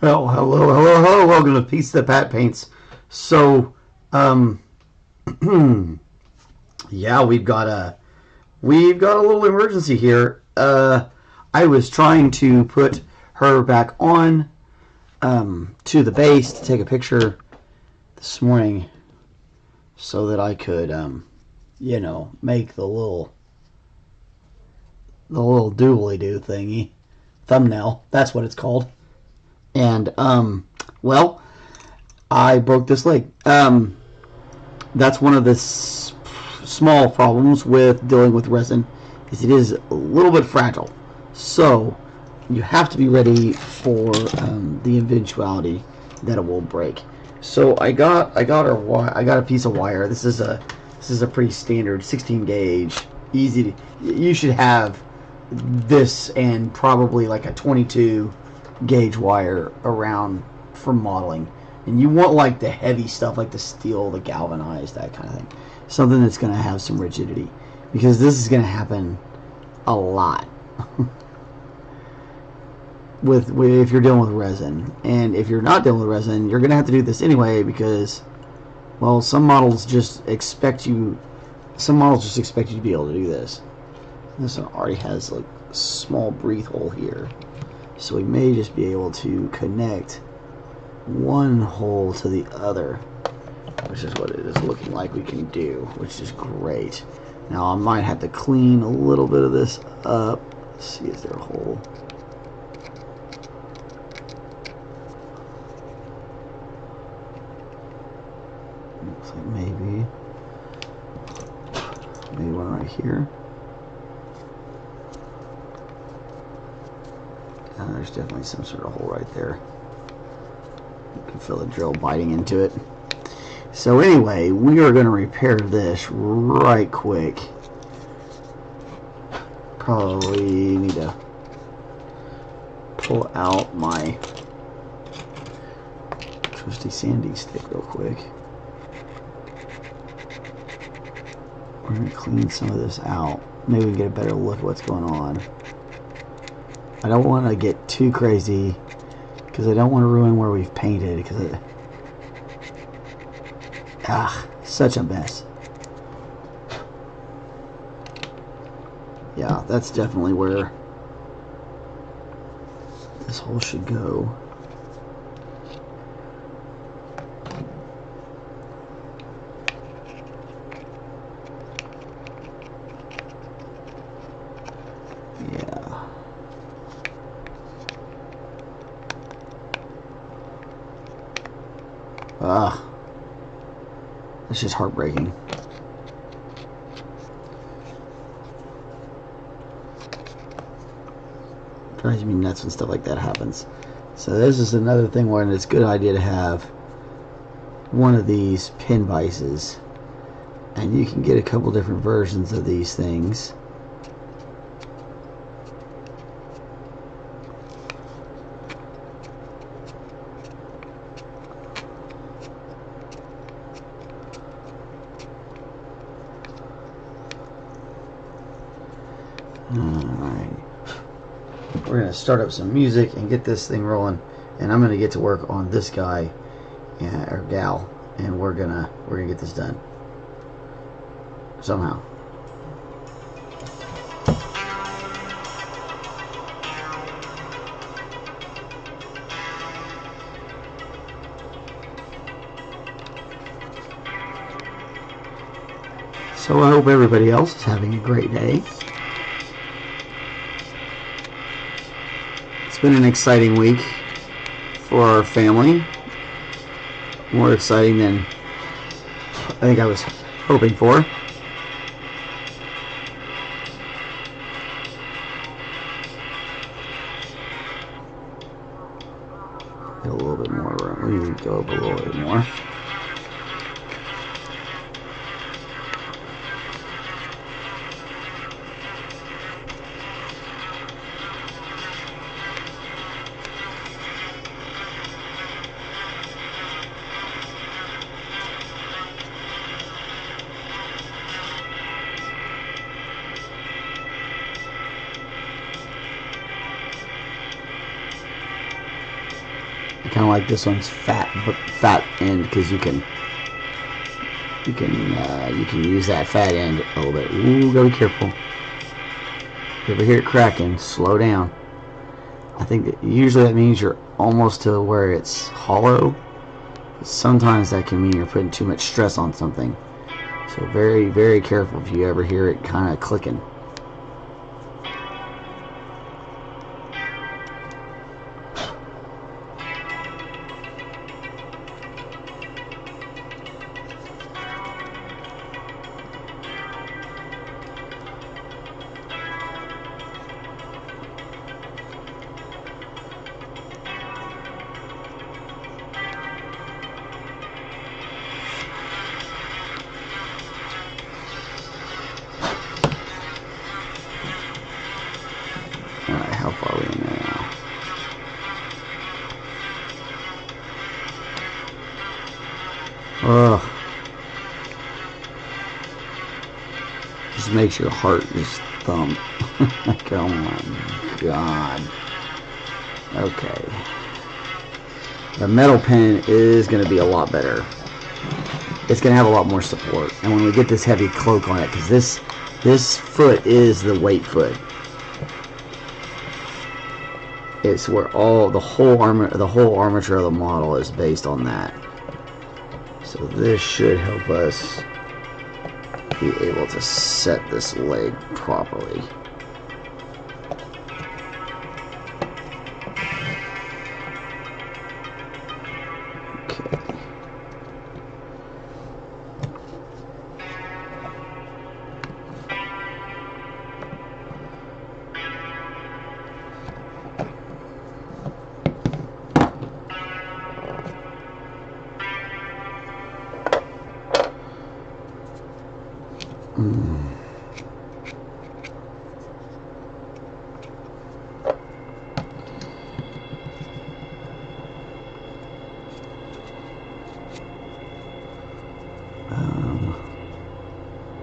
Oh, hello. Welcome to Piece of the Pat Paints. So, yeah, we've got a little emergency here. I was trying to put her back on to the base to take a picture this morning so that I could, make the little doobly-doo thingy thumbnail. That's what it's called. And, well, I broke this leg. That's one of the small problems with dealing with resin, is it is a little bit fragile. So, you have to be ready for the eventuality that it will break. So I got a piece of wire. This is a pretty standard 16 gauge, easy to, you should have this and probably like a 22 gauge wire around for modeling, and you want like the heavy stuff, like the steel, the galvanized, that kind of thing, something that's going to have some rigidity, because this is going to happen a lot with if you're dealing with resin. And if you're not dealing with resin, you're going to have to do this anyway, because, well, some models just expect you to be able to do this. This one already has like a small breathe hole here. So we may just be able to connect one hole to the other, which is what it is looking like we can do, which is great. Now I might have to clean a little bit of this up. Let's see, is there a hole? Looks like maybe one right here. There's definitely some sort of hole right there. You can feel the drill biting into it. So anyway, we are going to repair this right quick. Probably need to pull out my trusty sandy stick real quick. We're going to clean some of this out. Maybe we can get a better look at what's going on. I don't want to get too crazy, because I don't want to ruin where we've painted, because such a mess. Yeah, that's definitely where this hole should go. It's just heartbreaking. Drives me nuts when stuff like that happens. So this is another thing where it's a good idea to have one of these pin vices, and you can get a couple different versions of these things. Alright, we're going to start up some music and get this thing rolling, and I'm going to get to work on this guy or gal, and we're gonna get this done somehow. So I hope everybody else is having a great day. It's been an exciting week for our family. More exciting than I think I was hoping for. Get a little bit more room. We need to go up a little bit more. Kind of like this one's fat end because you can use that fat end a little bit. Ooh, gotta be careful. If you ever hear it cracking, slow down. I think that usually that means you're almost to where it's hollow. But sometimes that can mean you're putting too much stress on something. So very, very careful if you ever hear it kind of clicking. Alright, how far are we in there now? Ugh. Just makes your heart just thump. Like, oh my god. Okay. The metal pen is going to be a lot better. It's going to have a lot more support. And when we get this heavy cloak on it, because this foot is the weight foot. It's where the whole armature of the model is based on that. So this should help us be able to set this leg properly. Okay.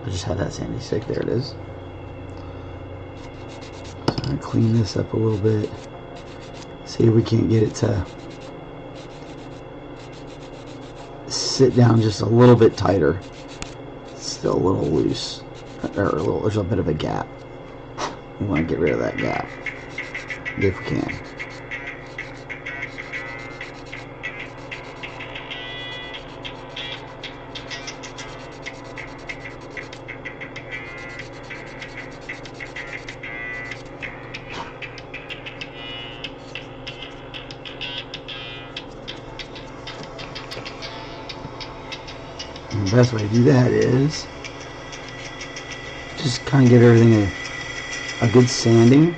I just had that sandy stick. There it is. So I'm going to clean this up a little bit. See if we can't get it to sit down just a little bit tighter. It's still a little loose. Or there's a bit of a gap. We want to get rid of that gap if we can. And the best way to do that is just kind of give everything a good sanding.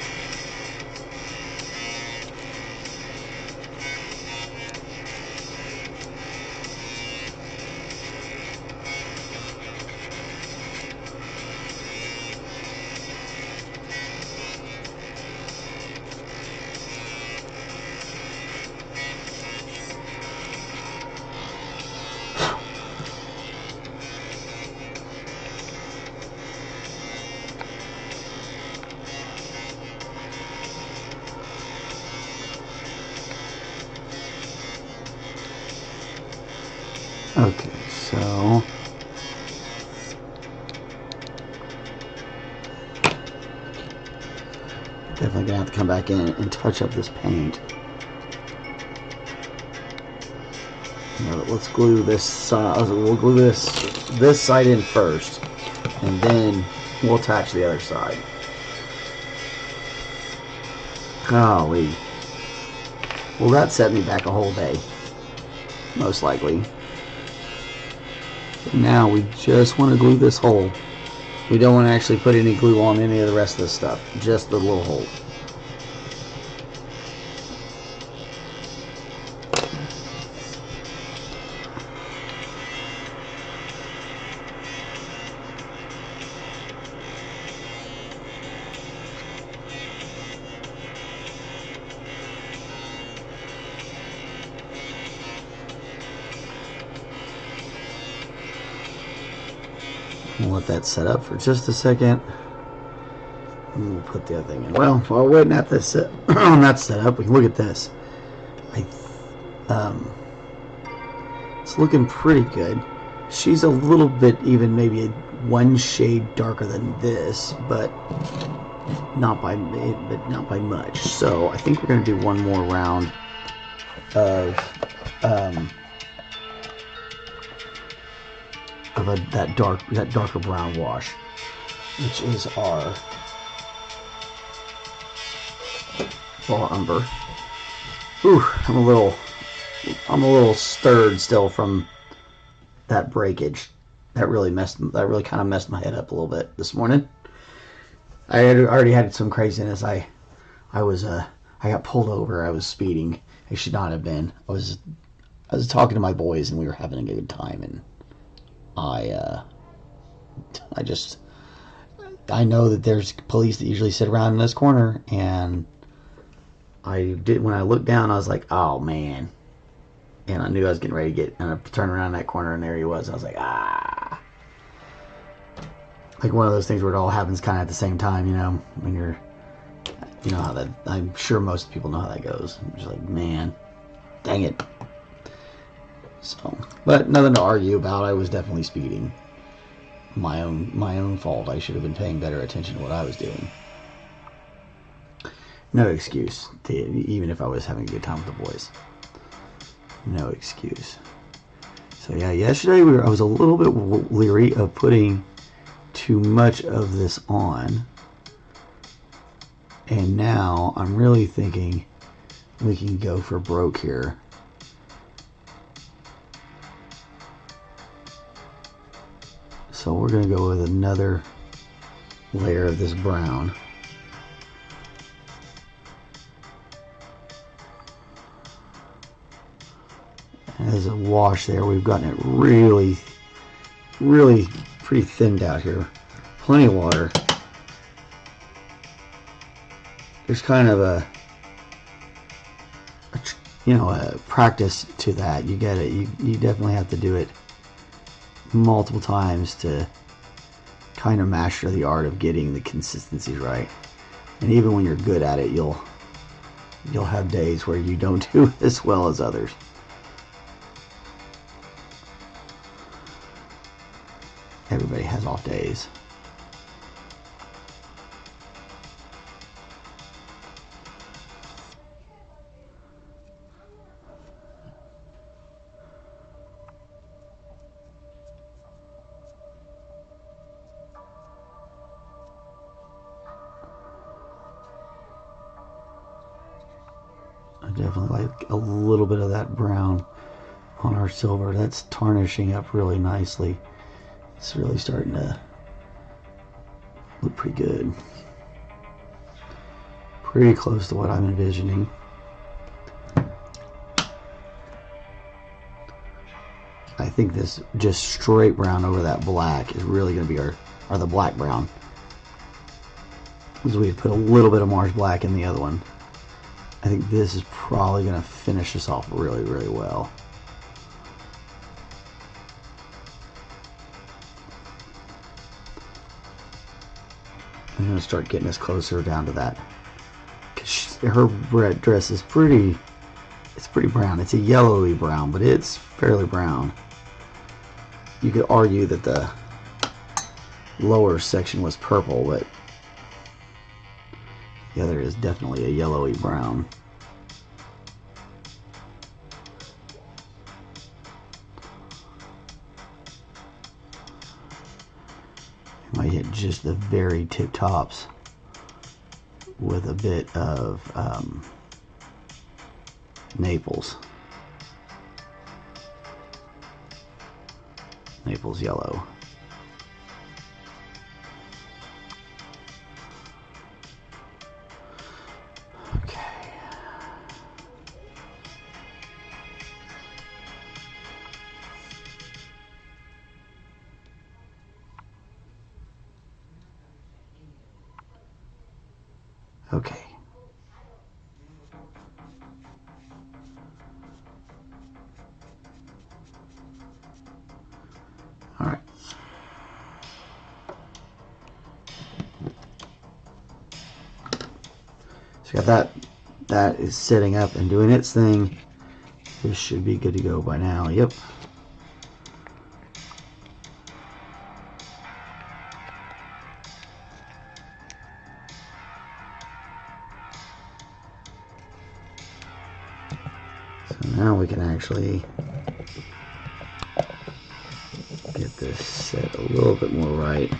Okay, so definitely gonna have to come back in and touch up this paint. Now, let's glue this side. We'll glue this side in first. And then we'll attach the other side. Golly. Well, that set me back a whole day. Most likely. But now we just want to glue this hole. We don't want to actually put any glue on any of the rest of this stuff. Just the little hole. We'll let that set up for just a second. And we'll put the other thing in. Well, while we're waiting at this on that setup, we can look at this. It's looking pretty good. She's a little bit, even maybe one shade darker than this, but not by much. So I think we're going to do one more round of that darker brown wash, which is our Umber. Ooh, I'm a little stirred still from that breakage. That really kind of messed my head up a little bit this morning. I already had some craziness. I got pulled over. I was speeding. I should not have been. I was talking to my boys and we were having a good time, and I know that there's police that usually sit around in this corner, and when I looked down, I was like, oh man. And I knew I was getting ready to turn around that corner, and there he was. I was like, ah. Like one of those things where it all happens kind of at the same time, you know, when you know how that, I'm sure most people know how that goes. I'm just like, man, dang it. So, but nothing to argue about. I was definitely speeding. My own fault. I should have been paying better attention to what I was doing. No excuse, even if I was having a good time with the boys. No excuse. So yeah, yesterday I was a little bit leery of putting too much of this on, and now I'm really thinking we can go for broke here. So we're going to go with another layer of this brown. As a wash there, we've gotten it really pretty thinned out here. Plenty of water. There's kind of a practice to that. You get it. You definitely have to do it multiple times to kind of master the art of getting the consistency right. And even when you're good at it, you'll have days where you don't do as well as others. Everybody has off days. I definitely like a little bit of that brown on our silver. That's tarnishing up really nicely. It's really starting to look pretty good. Pretty close to what I'm envisioning. I think this just straight brown over that black is really going to be or the black brown. Because we put a little bit of Mars black in the other one. I think this is probably going to finish us off really, really well. I'm going to start getting us closer down to that. Cause her red dress is pretty brown. It's a yellowy brown, but it's fairly brown. You could argue that the lower section was purple, but the other is definitely a yellowy brown. Might hit just the very tip tops with a bit of Naples. Naples yellow. Okay. Okay. All right. So got that. That is setting up and doing its thing. This should be good to go by now. Yep. So now we can actually get this set a little bit more right.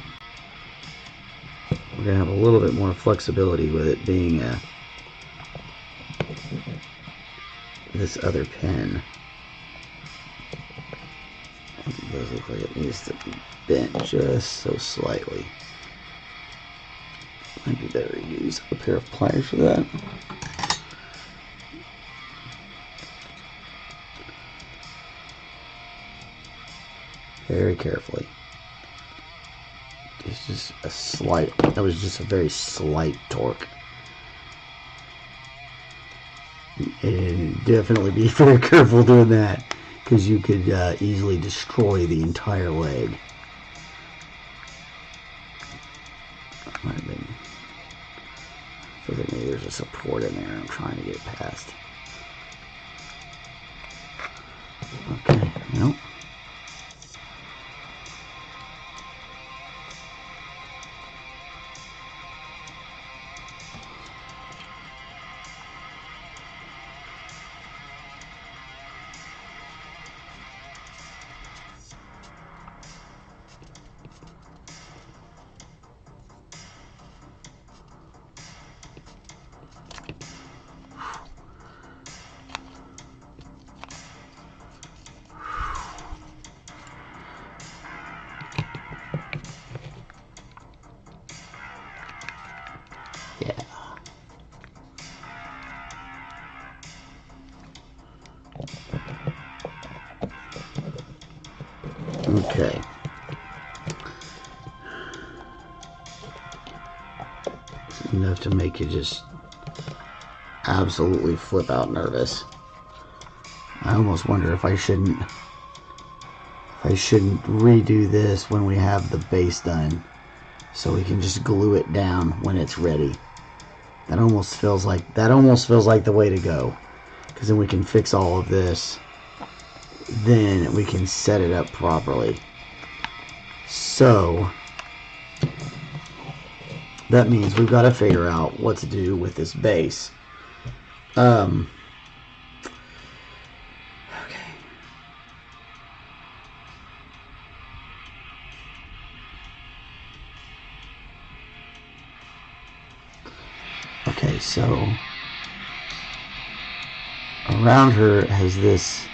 We're going to have a little bit more flexibility with it being this other pen. It does look like it needs to be bent just so slightly. Might be better to use a pair of pliers for that. Very carefully. It's just a slight, that was just a very slight torque. And definitely be very careful doing that, because you could easily destroy the entire leg. Might have been, I feel like maybe there's a support in there I'm trying to get past. Okay, nope. Okay. It's enough to make you just absolutely flip out nervous. I almost wonder if I shouldn't redo this when we have the base done, so we can just glue it down when it's ready. That almost feels like the way to go, because then we can fix all of this. Then we can set it up properly. So that means we've got to figure out what to do with this base. Okay. Okay, so around her has this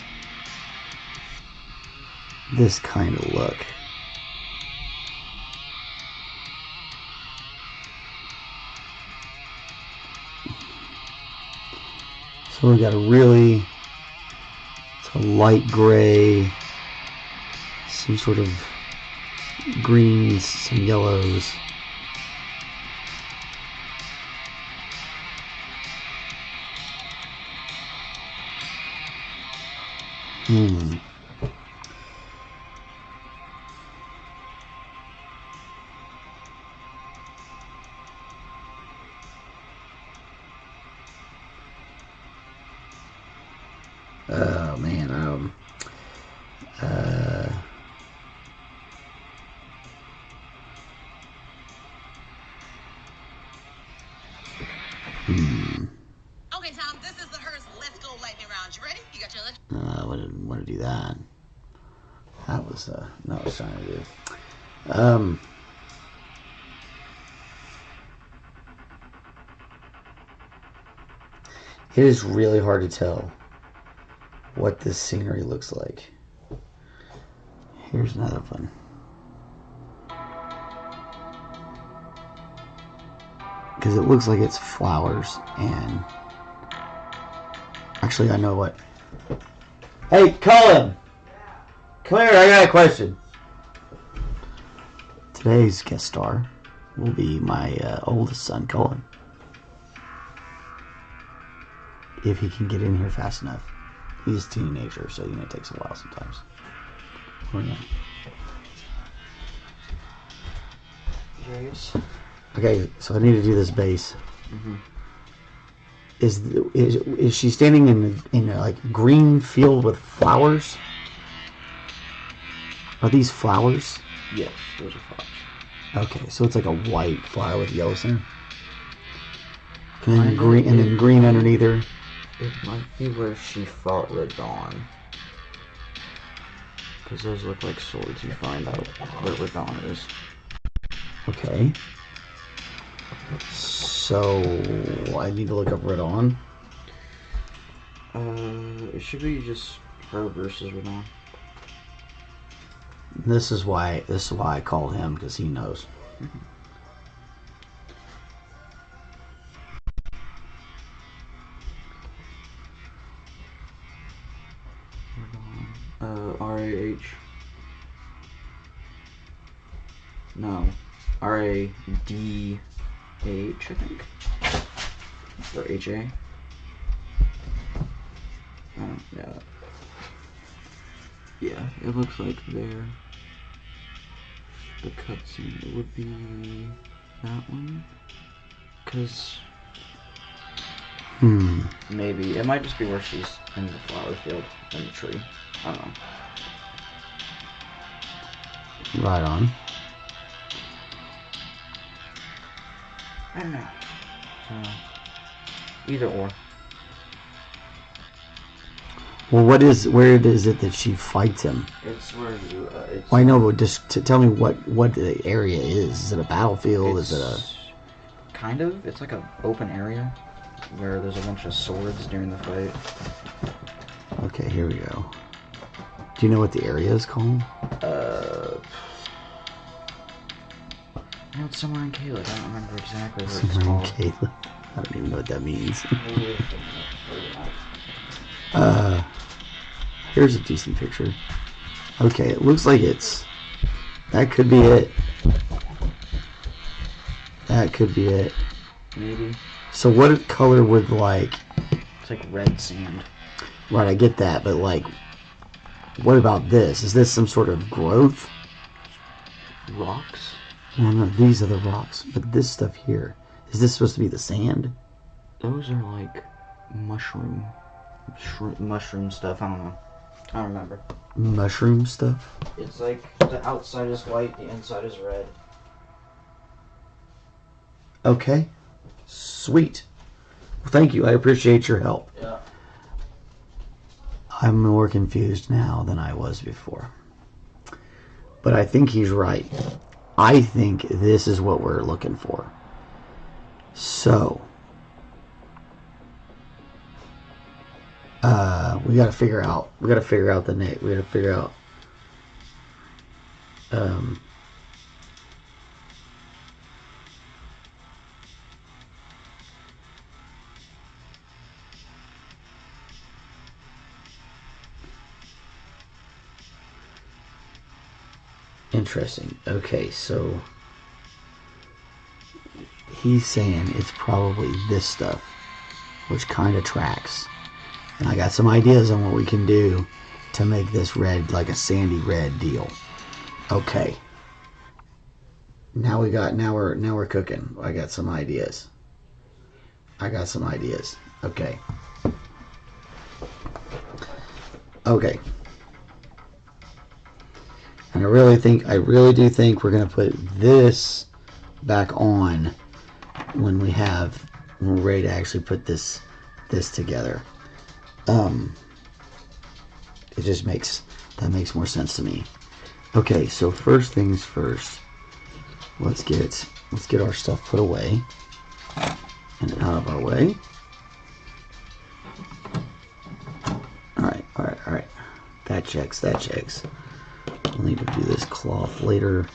kind of look. So we got it's a light gray, some sort of greens, some yellows. Oh man, Okay, Tom, this is the hearse. Let's go lightning round. You ready? You got your lunch? I wouldn't want to do that. That was not what I was trying to do. It is really hard to tell what this scenery looks like. Here's another one. Because it looks like it's flowers and... Actually, I know what. Hey, Cullen! Come here, I got a question. Today's guest star will be my oldest son, Cullen. If he can get in here fast enough. He's a teenager, so it takes a while sometimes. Oh, yeah. Yes. Okay, so I need to do this base. Is she standing in a like green field with flowers? Are these flowers? Yes, those are flowers. Okay, so it's like a white flower with yellow center. And then green underneath her. It might be where she fought Red Dawn. Because those look like swords. You find out where Red Dawn is. Okay. So I need to look up Red Dawn. It should be just her versus Red Dawn. This is why I called him, because he knows. R-A-H. No. R-A-D-H, I think. Or H-A. Yeah. Yeah, it looks like there. The cutscene, it would be that one. Cause maybe it might just be where she's in the flower field in the tree. I don't know. Right on. I don't know. Either or. Well, where is it that she fights him? It's where you. It's Well, I know, but just tell me what the area is. Is it a battlefield? Is it a... Kind of. It's like an open area where there's a bunch of swords during the fight. Okay, here we go. Do you know what the area is called? No, it's somewhere in Caleb. I don't remember exactly where it's Somewhere in called. Caleb. I don't even know what that means. Here's a decent picture. Okay, it looks like it's... That could be it. That could be it. Maybe. So what color would, like... It's like red sand. Right, I get that, but, like... What about this? Is this some sort of growth? Rocks? No, no, these are the rocks. But this stuff here... Is this supposed to be the sand? Those are like mushroom stuff. I don't know. I don't remember. Mushroom stuff? It's like the outside is white, the inside is red. Okay. Sweet. Well, thank you. I appreciate your help. Yeah. I'm more confused now than I was before. But I think he's right. I think this is what we're looking for. So, we gotta figure out the name. We gotta figure out, interesting. Okay, so he's saying it's probably this stuff, which kind of tracks. And I got some ideas on what we can do to make this red, like a sandy red deal. Okay. Now we're cooking. I got some ideas. Okay. Okay. And I really do think we're gonna put this back on when we're ready to actually put this together. It just makes more sense to me. Okay, so first things first, let's get our stuff put away and out of our way. checks, that checks. We'll need to do this cloth later.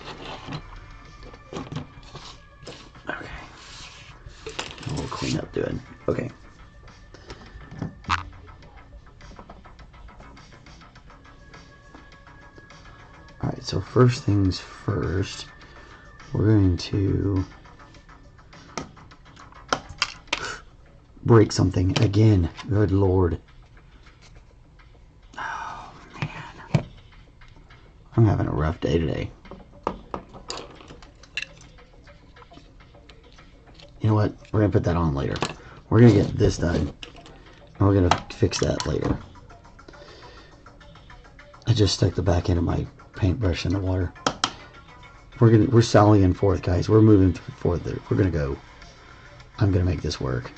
Okay. We'll clean up doing. Okay. Alright, so first things first, we're going to break something again. Good Lord. Oh, man. I'm having a rough day today. You know what? We're going to put that on later. We're going to get this done, and we're going to fix that later. I just stuck the back end of my paintbrush in the water. We're sallying forth, guys. We're moving forward there. We're going to go. I'm going to make this work.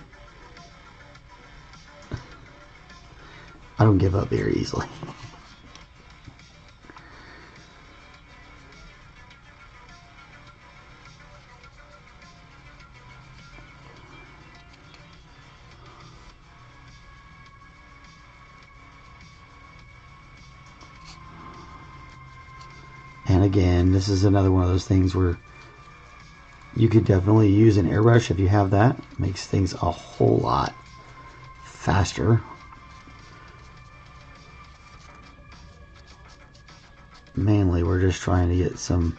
I don't give up very easily. And again, this is another one of those things where you could definitely use an airbrush if you have that. It makes things a whole lot faster. Mainly, we're just trying to get some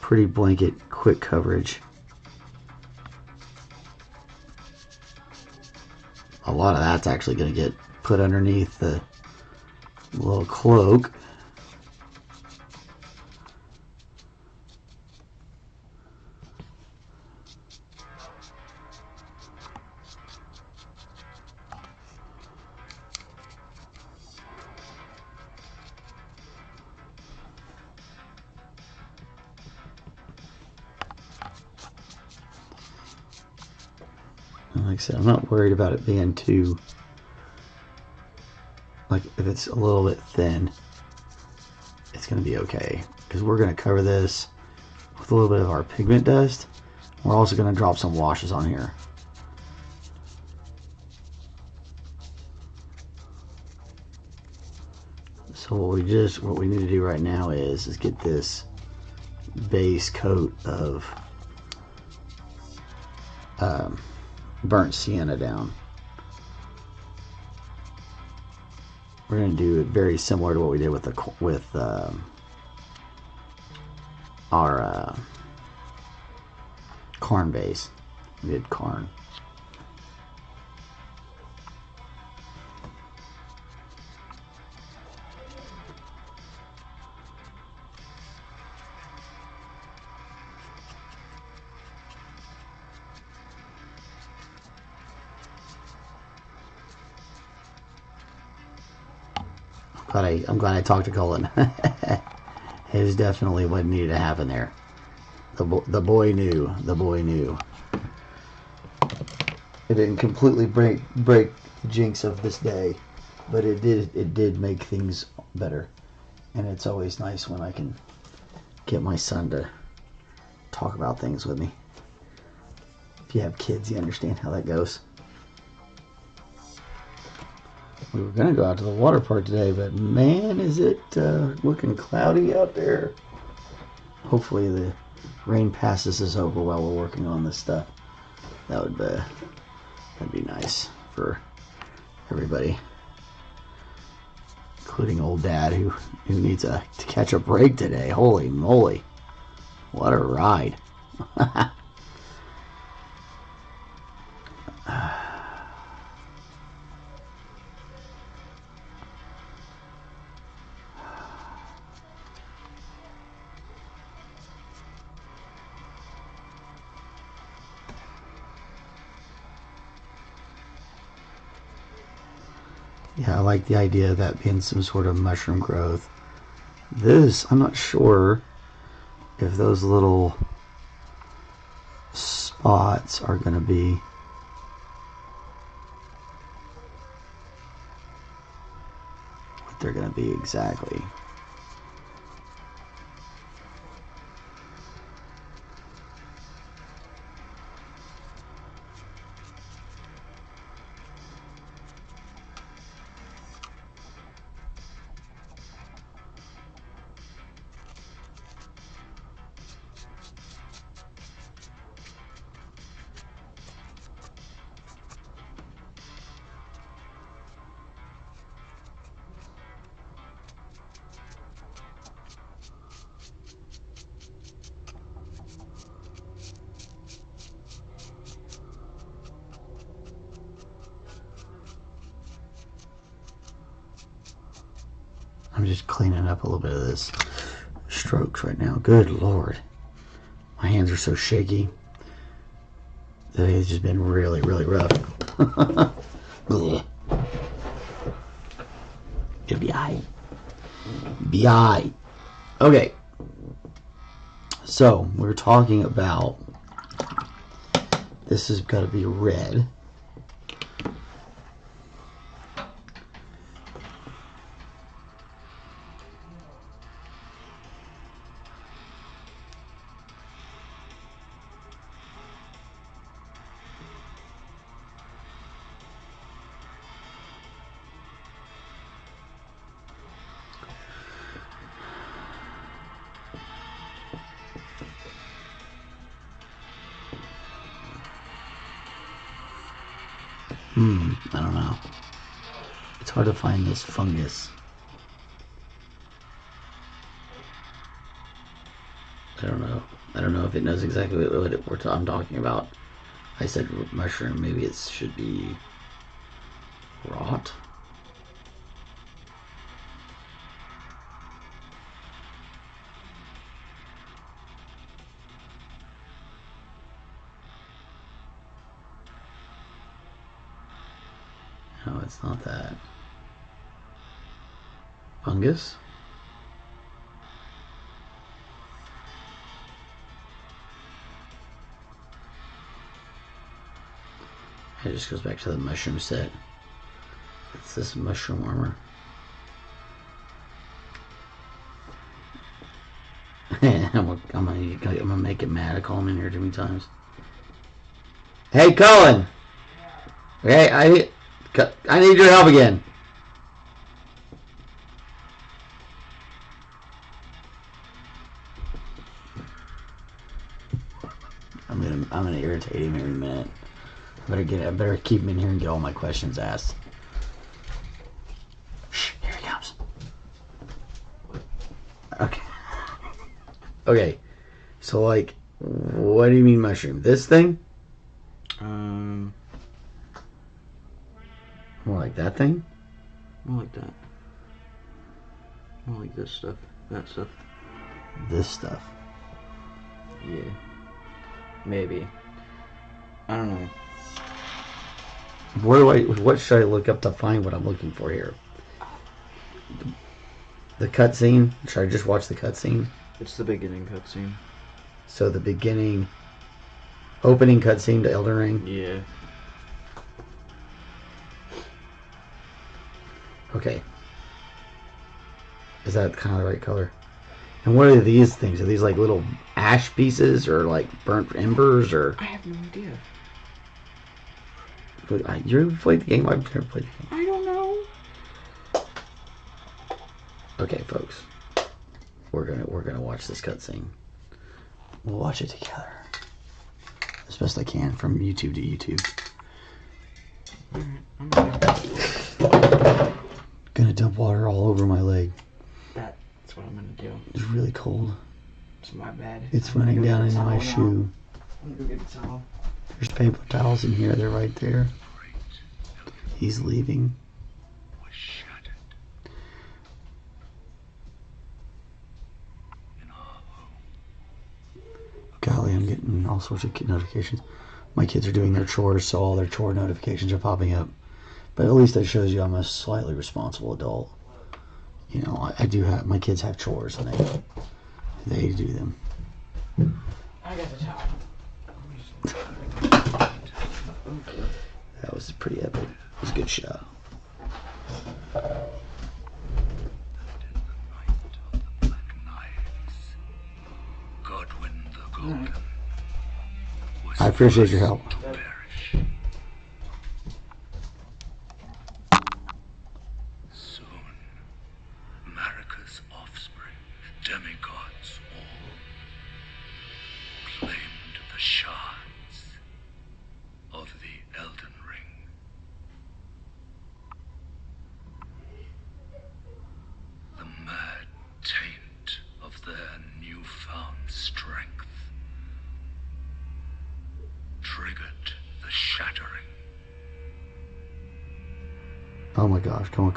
pretty blanket, quick coverage. A lot of that's actually going to get put underneath the little cloak. Like I said, I'm not worried about it being too, like, if it's a little bit thin, it's going to be okay. Because we're going to cover this with a little bit of our pigment dust. We're also going to drop some washes on here. So what we need to do right now is get this base coat of burnt sienna down. We're going to do it very similar to what we did with our Karn base. We did Karn. I'm glad I talked to Cullen. It is definitely what needed to happen there. The boy knew. The boy knew. It didn't completely break the jinx of this day, but it did make things better. And it's always nice when I can get my son to talk about things with me. If you have kids, you understand how that goes. We were going to go out to the water park today, but man, is it looking cloudy out there. Hopefully the rain passes us over while we're working on this stuff. That'd be nice for everybody, including old Dad who needs to catch a break today. Holy moly, what a ride. Yeah, I like the idea of that being some sort of mushroom growth. I'm not sure if those little spots are going to be what they're going to be exactly. I'm just cleaning up a little bit of this strokes right now. Good Lord. My hands are so shaky. It's just been really, really rough. It'll be aight. Be aight. Okay. So, we're talking about... This has got to be red. I don't know. It's hard to find this fungus. I don't know. I don't know if it knows exactly what I'm talking about. I said mushroom. Maybe it should be rot. No, it's not that. Fungus? It just goes back to the mushroom set. It's this mushroom armor. I'm gonna make it mad. I call him in here too many times. Hey, Colin! Okay, I need your help again. I'm gonna irritate him every minute. I better keep him in here and get all my questions asked. Shh, here he comes. Okay. Okay. So like, what do you mean mushroom? This thing? More like that thing? More like that. More like this stuff. That stuff. This stuff. Yeah. Maybe. I don't know. What should I look up to find what I'm looking for here? The cutscene? Should I just watch the cutscene? It's the beginning cutscene. So the beginning, opening cutscene to Elden Ring? Yeah. Okay. Is that kind of the right color? And what are these things? Are these like little ash pieces or like burnt embers or? I have no idea. You ever played the game? I've never played the game. I don't know. Okay, folks. We're gonna watch this cutscene. We'll watch it together. As best I can from YouTube to YouTube. Alright, Gonna dump water all over my leg. That's what I'm gonna do. It's really cold. It's my bad. It's running down into my shoe. I'm gonna go get the towel. There's paper towels in here. They're right there. He's leaving. Golly, I'm getting all sorts of notifications. My kids are doing their chores, so all their chore notifications are popping up. But at least that shows you I'm a slightly responsible adult. You know, I do have, my kids have chores and they do them. I got the towel. That was pretty epic. It was a good shot. I appreciate your help. Soon, Marika's offspring, demigods all, claimed the shards of the Elden Ring. The mad taint of their newfound strength triggered the shattering. Oh my gosh, come on.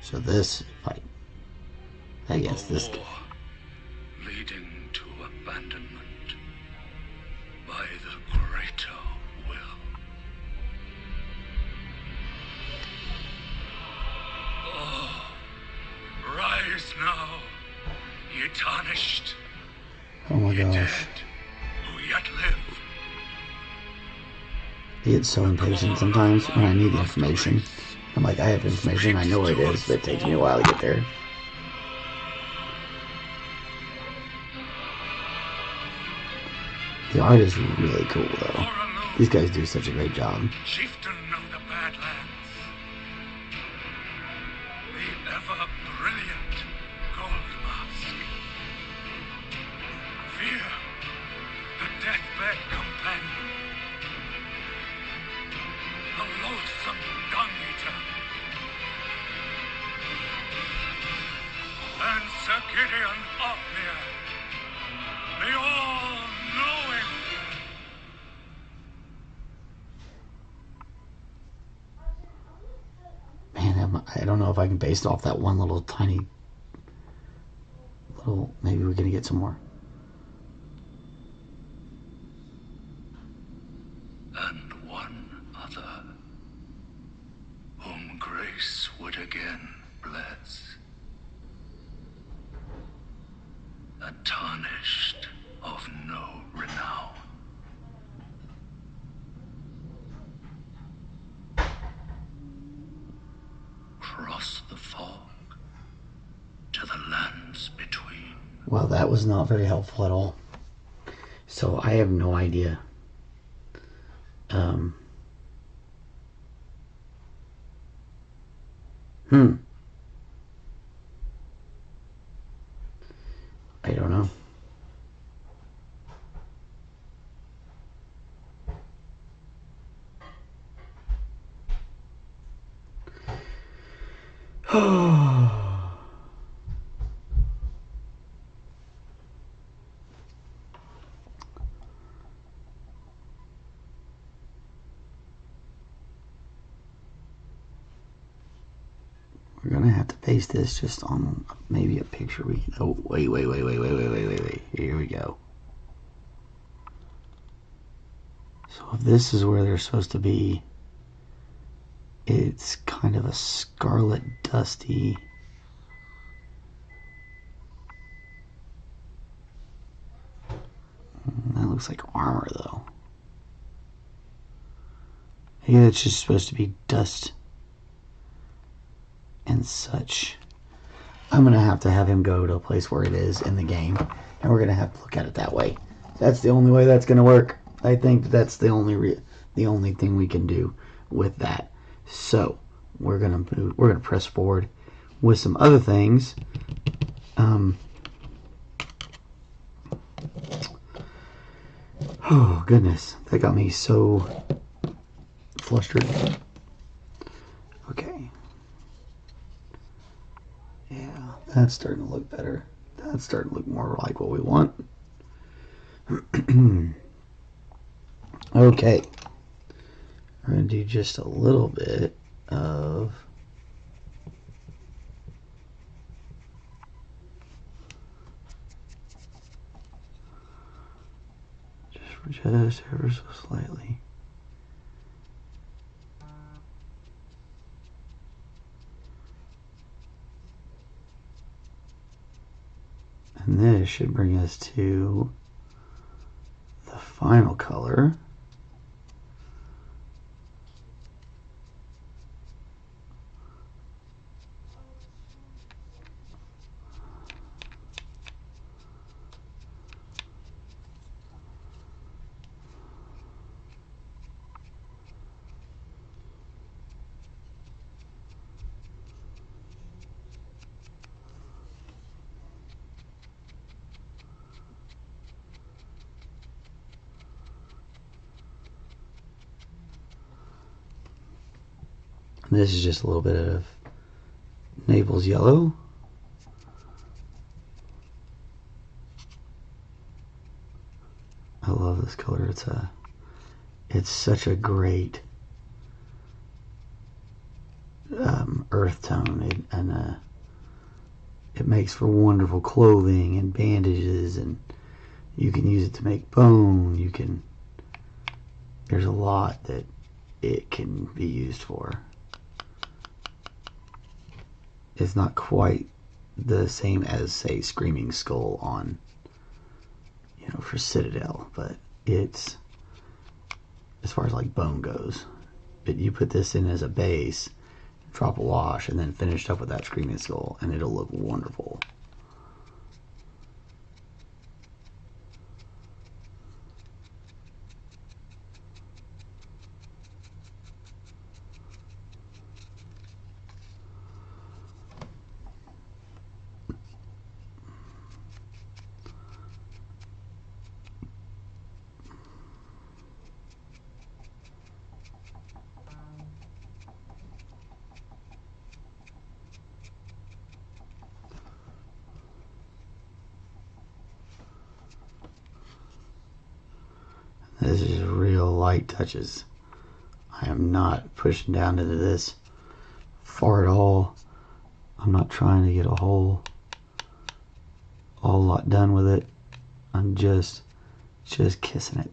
So this fight against this guy. Leading to abandonment by the greater will. Oh, rise now, ye tarnished. Oh my Ye gosh. dead, who yet live. I get so impatient sometimes when I need the information. I'm like, I have information, I know where it is, but it takes me a while to get there. The art is really cool, though. These guys do such a great job. Chieftain of the Badlands, the ever-brilliant Gold Mask. Fear, the deathbed companion. The loathsome dung-eater. And Sir Gideon Othniel, the all-knowing. Man, I don't know if I can base it off that one little tiny... Maybe we're gonna get some more. And one other, whom grace would again bless. A tarnished of no renown. Cross the fog to the lands between. Well, that was not very helpful at all. So I have no idea. I don't know. We're gonna have to base this just on maybe a picture we can... Oh, wait. Here we go. So if this is where they're supposed to be, it's kind of a scarlet dusty... That looks like armor, though. Maybe it's just supposed to be dust and such. I'm going to have him go to a place where it is in the game, and we're going to have to look at it that way. That's the only way that's going to work. I think that's the only thing we can do with that. So we're going to press forward with some other things. Oh goodness, that got me so flustered. Okay. Yeah, that's starting to look better. That's starting to look more like what we want. Okay. We're going to do just a little bit of... just ever so slightly. And this should bring us to the final color. This is just a little bit of Naples yellow. I love this color. It's such a great earth tone, and it makes for wonderful clothing and bandages, and you can use it to make bone. There's a lot that it can be used for. It's not quite the same as, say, Screaming Skull on, for Citadel, but it's, as far as like bone goes, but you put this in as a base, drop a wash, and then finish up with that Screaming Skull, and it'll look wonderful. This is real light touches. I am not pushing down into this far at all. I'm not trying to get a whole lot done with it. I'm just kissing it.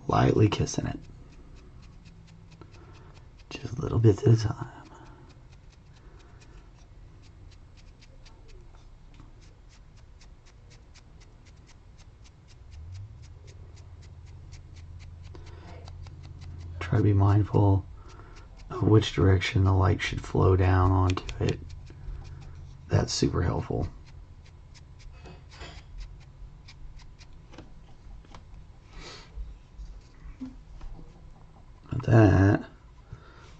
Lightly kissing it. Just little bits at a time. Try to be mindful of which direction the light should flow down onto it. That's super helpful. But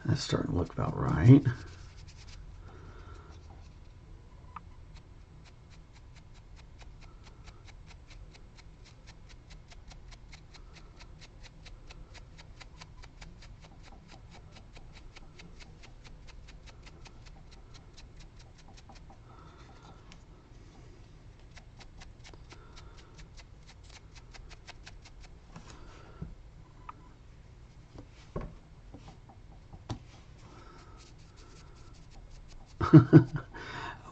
that's starting to look about right. I'm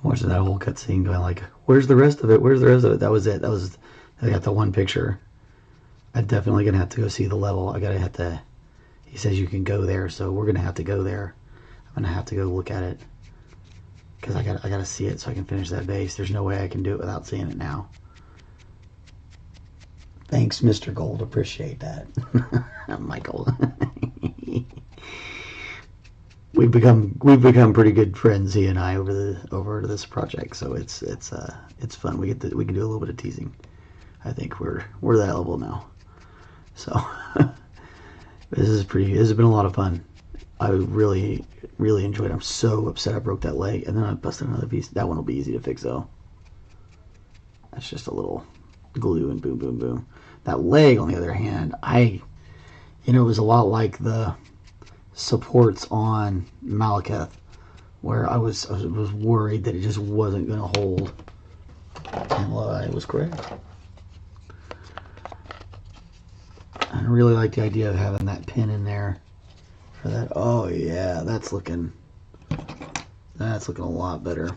watching that whole cutscene going like, where's the rest of it? Where's the rest of it? That was it. I got the one picture. I'm definitely going to have to go see the level. He says you can go there, so we're going to have to go there. I'm going to have to go look at it. Because I got to see it so I can finish that base. There's no way I can do it without seeing it now. Thanks, Mr. Gold. Appreciate that. Michael. We've become pretty good friends, he and I, over this project. So it's fun. We can do a little bit of teasing. I think we're that level now. So this has been a lot of fun. I really enjoyed it. I'm so upset I broke that leg, and then I busted another piece. That one will be easy to fix though. That's just a little glue and boom, boom, boom. That leg, on the other hand, it was a lot like the supports on Malekith, where I was worried that it just wasn't going to hold, and I was correct. I really like the idea of having that pin in there for that. Oh yeah, that's looking a lot better.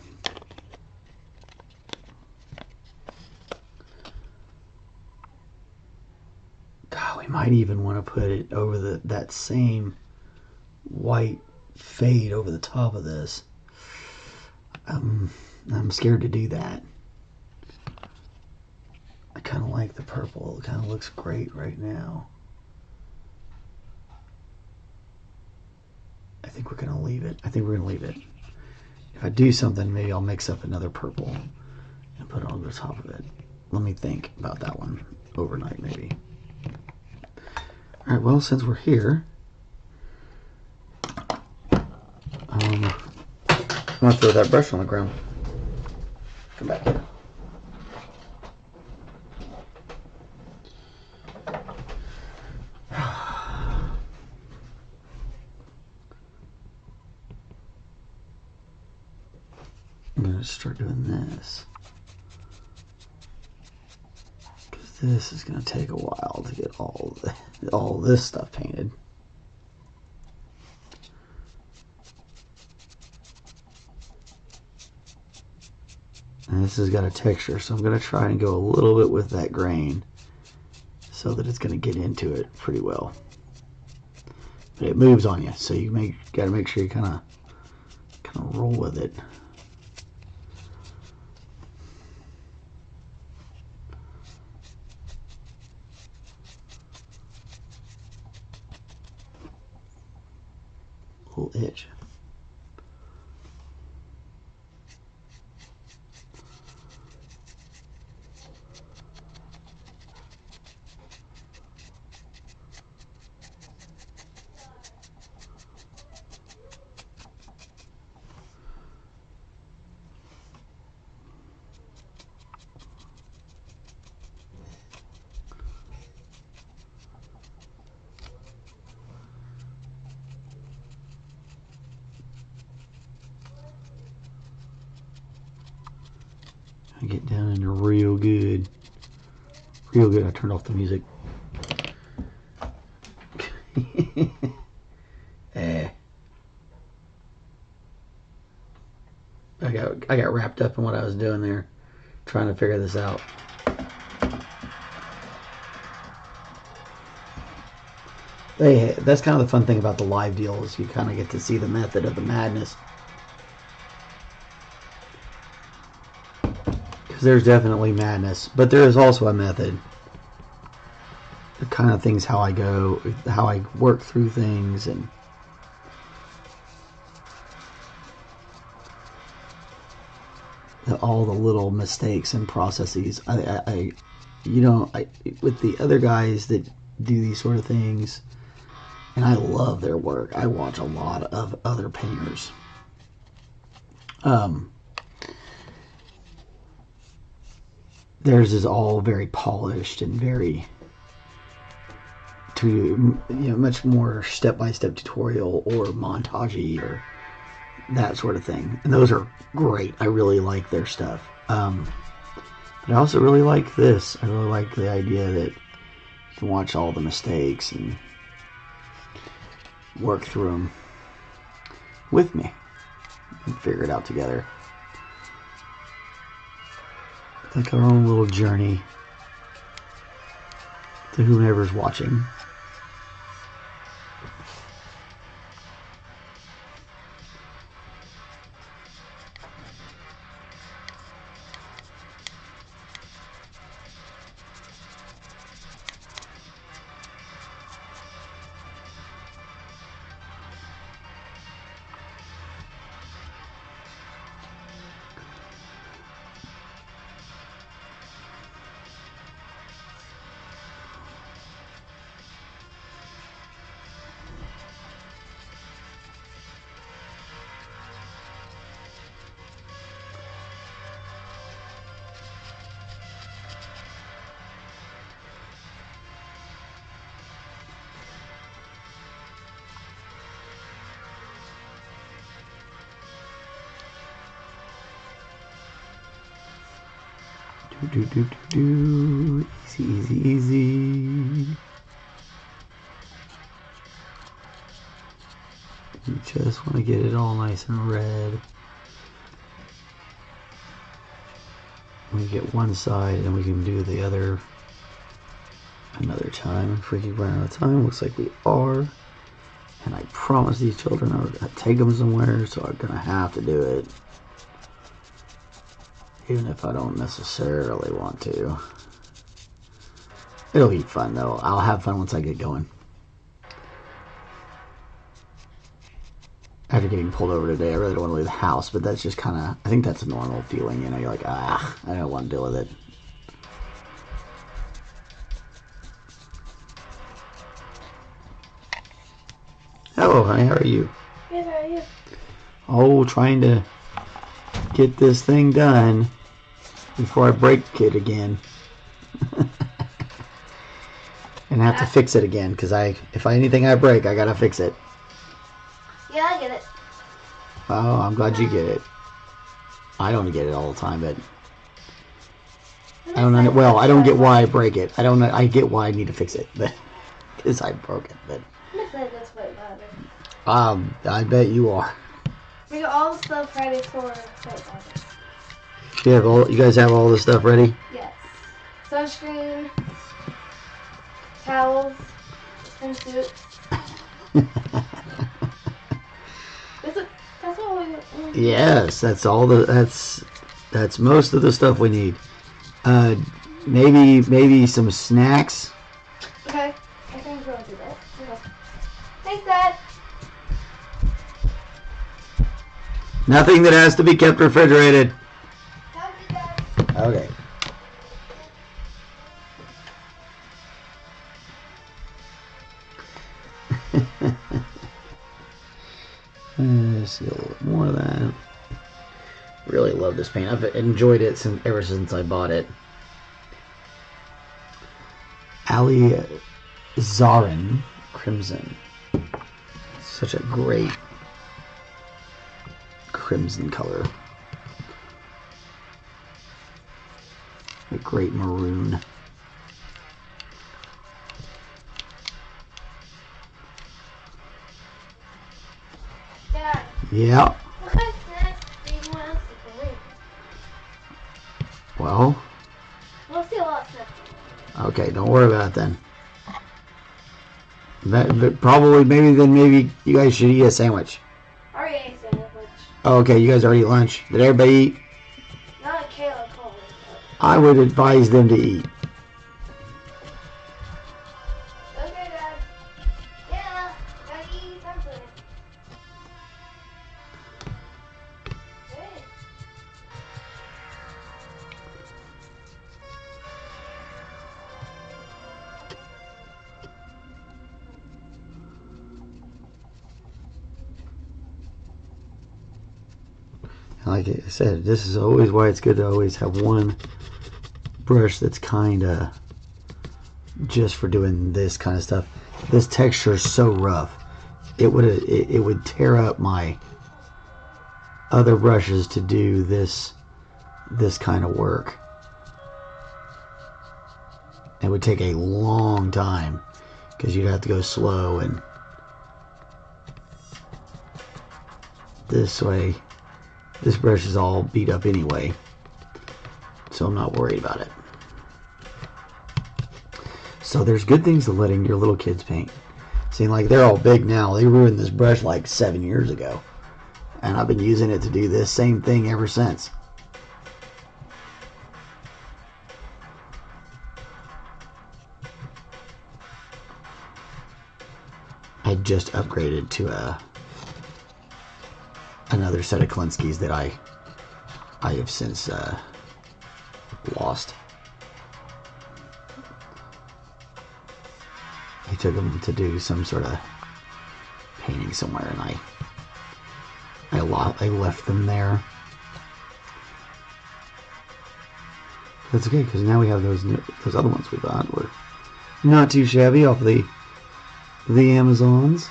God, we might even want to put it over that same white fade over the top of this. I'm scared to do that. I kind of like the purple. It kind of looks great right now. I think we're going to leave it. If I do something, maybe I'll mix up another purple and put it on the top of it. Let me think about that one overnight, maybe. Alright, well, since we're here, I'm going to throw that brush on the ground. Come back here. I'm going to start doing this, because this is going to take a while to get all this stuff painted. And this has got a texture, so I'm going to try and go a little bit with that grain so that it's going to get into it pretty well. But it moves on you, so you got to make sure you kind of roll with it. Little itch. I get down in there real good. Real good. I turned off the music. I got wrapped up in what I was doing there, trying to figure this out. That's kind of the fun thing about the live deal, is you kind of get to see the method of the madness. Because there's definitely madness, but there is also a method. The kind of things, how I go, how I work through things, and all the little mistakes and processes. With the other guys that do these sort of things, and I love their work. I watch a lot of other painters. Theirs is all very polished and very, much more step-by-step tutorial or montagey or that sort of thing. And those are great. I really like their stuff. But I also really like this. I really like the idea that you can watch all the mistakes and work through them with me and figure it out together. Like our own little journey to whomever's watching. Easy, easy, easy. You just want to get it all nice and red. We get one side and we can do the other another time. If we keep running out of time, looks like we are. And I promised these children I would take them somewhere, so I'm gonna have to do it. Even if I don't necessarily want to. It'll be fun though. I'll have fun once I get going. After getting pulled over today, I really don't want to leave the house, but that's just kind of, I think that's a normal feeling, you know, you're like, I don't want to deal with it. Hello, honey, how are you? Good, how are you? Oh, trying to get this thing done before I break it again. And I have to fix it again, because if anything I break, I gotta fix it. Yeah, I get it. Oh, I'm glad you get it. I don't get it all the time, but I don't know. Well, I don't get why I break it. I don't know. I get why I need to fix it, but because I broke it. But That's what matters. I bet you are. We got all the stuff ready for St. August. You guys have all this stuff ready? Yes. Sunscreen, towels, swimsuits. That's all we. Yes, that's all that's most of the stuff we need. Maybe some snacks. Okay. I think we'll do that. Okay. Thanks, Dad. Nothing that has to be kept refrigerated. Thank you, Dad. Okay. Let's see a little bit more of that. Really love this paint. I've enjoyed it ever since I bought it. Alizarin Crimson. Such a great crimson color. A great maroon. Dad, Yeah. what kind of snacks do you want us to bring? Well, We'll see a lot of snacks. okay, don't worry about it then. But probably, maybe you guys should eat a sandwich. I already ate a sandwich. Oh, okay, you guys already ate lunch. Did everybody eat? Not a Kayla Cole. I would advise them to eat. Okay, Dad. Yeah, gotta eat something. Hey. Like I said, this is always why it's good to always have one brush that's kind of just for doing this kind of stuff. This texture is so rough, it would tear up my other brushes to do this kind of work. It would take a long time because you'd have to go slow, and this way this brush is all beat up anyway, so I'm not worried about it. So there's good things to letting your little kids paint. See, like, they're all big now. They ruined this brush like 7 years ago, and I've been using it to do this same thing ever since. I just upgraded to another set of Klinskys that I have since lost. I took them to do some sort of painting somewhere, and I left them there. That's okay, because now we have those other ones we bought. We're not too shabby off the Amazons.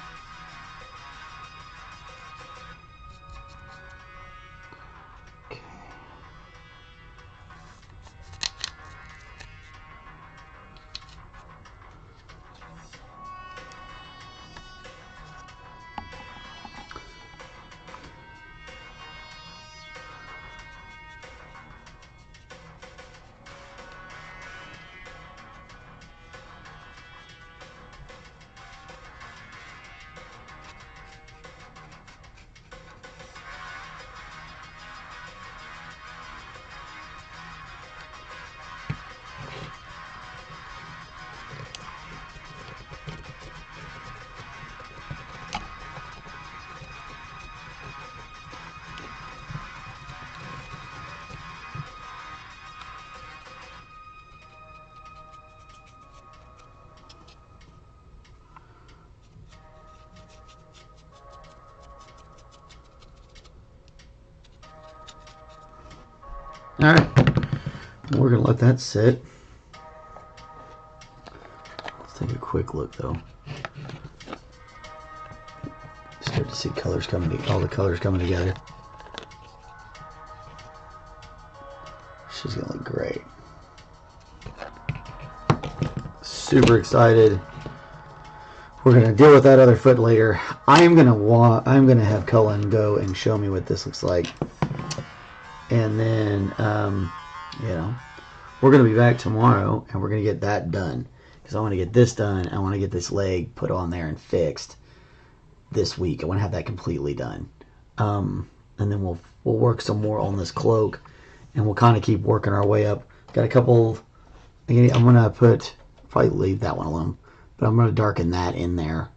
Alright, we're going to let that sit. Let's take a quick look, though. Start to see colors coming, all the colors coming together. She's going to look great. Super excited. We're going to deal with that other foot later. I'm going to have Cullen go and show me what this looks like. And then, you know, we're going to be back tomorrow, and we're going to get that done. Because I want to get this done. I want to get this leg put on there and fixed this week. I want to have that completely done. And then we'll work some more on this cloak, and we'll kind of keep working our way up. Got a couple. I'm going to probably leave that one alone, but I'm going to darken that in there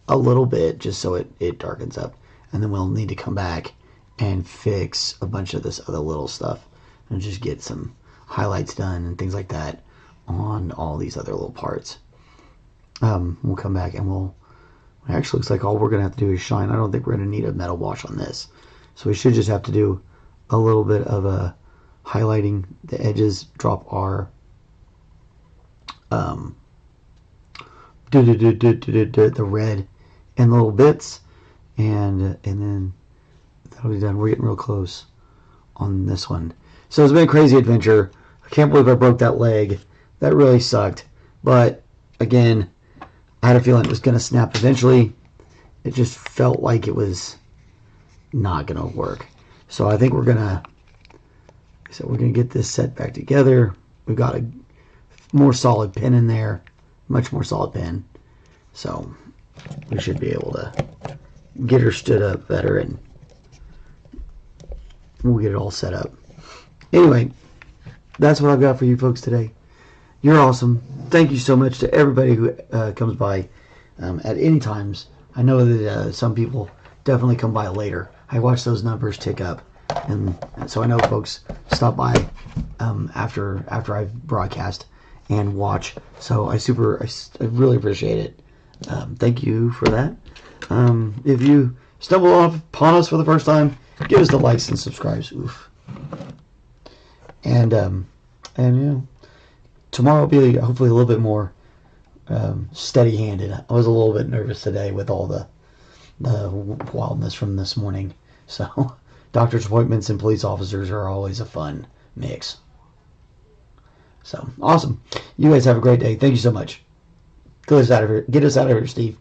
a little bit just so it darkens up. And then we'll need to come back and fix a bunch of this other little stuff and just get some highlights done and things like that on all these other little parts. We'll come back and it actually looks like all we're going to have to do is shine. I don't think we're going to need a metal wash on this. So we should just have to do a little bit of a highlighting the edges, drop our the red in little bits, and then that'll be done. We're getting real close on this one. So it's been a crazy adventure. I can't believe I broke that leg. That really sucked. But again, I had a feeling it was going to snap eventually. It just felt like it was not going to work. So I think we're going to get this set back together. We've got a more solid pin in there, much more solid pin. So we should be able to get her stood up better, and we'll get it all set up. Anyway, that's what I've got for you folks today. You're awesome. Thank you so much to everybody who comes by at any times. I know that some people definitely come by later. I watch those numbers tick up, and so I know folks stop by after I've broadcast and watch. So I really appreciate it. Thank you for that. If you stumble upon us for the first time, give us the likes and subscribes. Oof. And you know, tomorrow will be hopefully a little bit more steady-handed. I was a little bit nervous today with all the wildness from this morning. So doctor's appointments and police officers are always a fun mix. So awesome. You guys have a great day. Thank you so much. Get us out of here, Steve.